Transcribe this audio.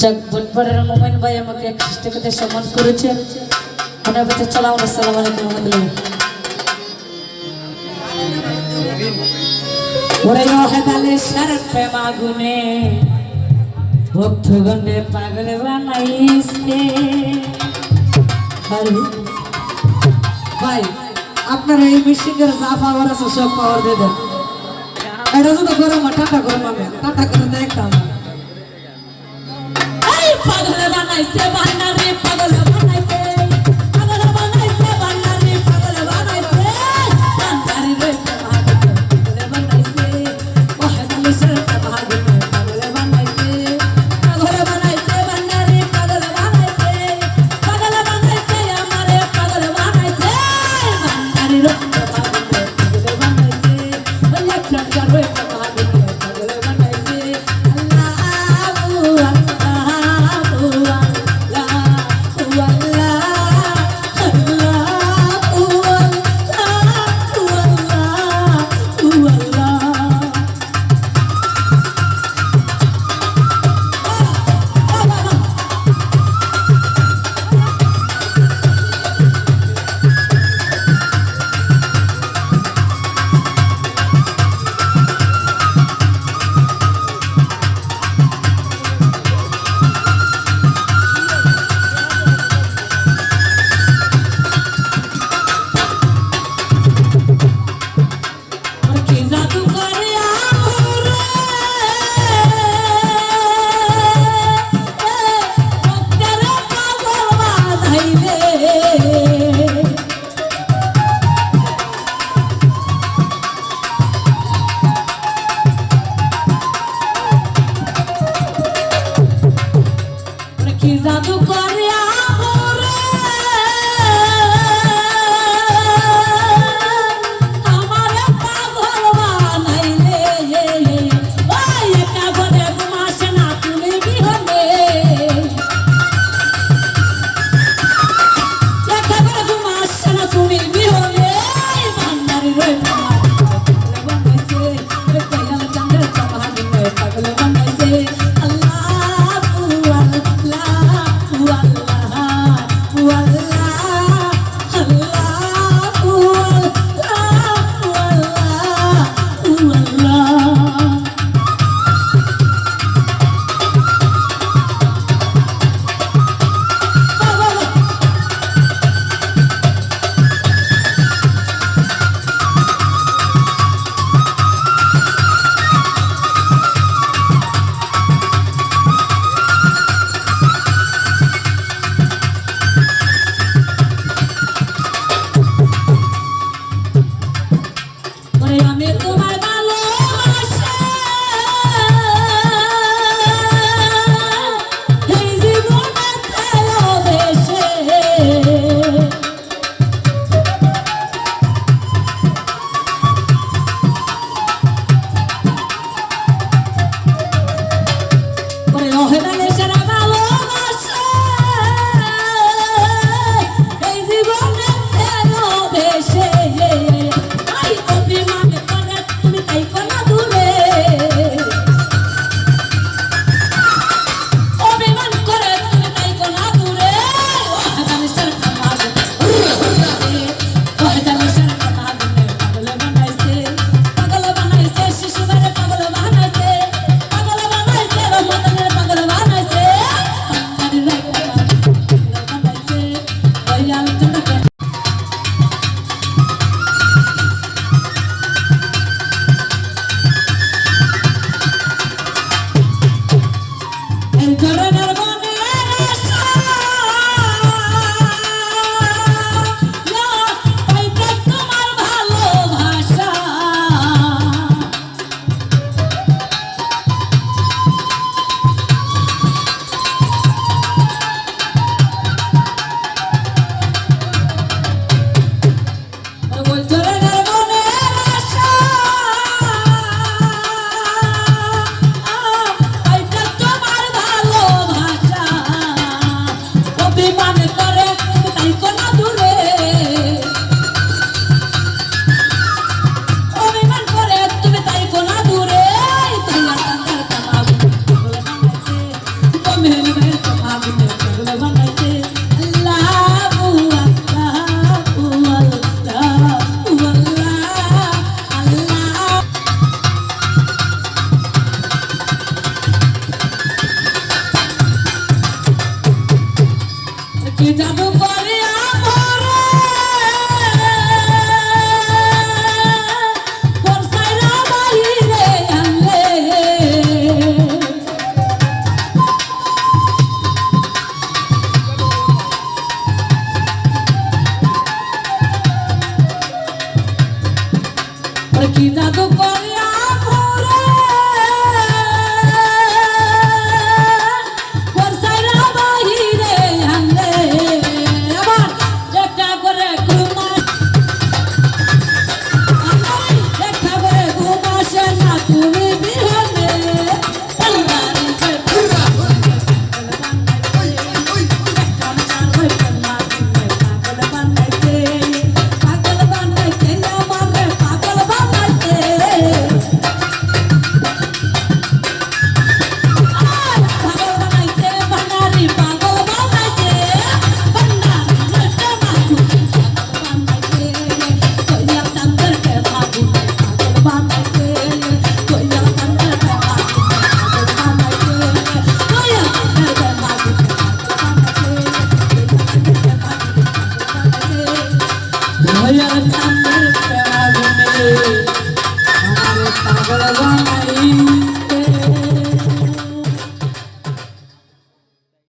যাক বুধবারের মোমেন ভাই আমাকে খ্রিস্টকে সম্মান করেছেন। ওনার কাছে সালাম আসসালামু আলাইকুম রহমতুল্লাহ। ওরে ওহদালে শরৎ প্রেম আগুনে ভক্তগণে পাগল বানাইছে। ভাই আপনার এই মিশিংয়ের যা পাওয়ার আছে সব পাওয়ার দিয়ে দেন। এটা যদি গরম ঠান্ডা গরম হবে ঠান্ডা করে দেখতাম। পাগল বানাইছে বান্নারে পাগল বানাইছে পাগল বানাইছে বান্নারে পাগল বানাইছে বান্নারে রে পাগল বানাইছে ওহদালে শরৎ ভাগনে পাগল বানাইছে পাগল বানাইছে বান্নারে পাগল বানাইছে পাগল বানাইছে আমারে পাগল বানাইছে বান্নারে রে পাগল বানাইছে ওই একটা করে পাগল বানাইছে কি জাদু করে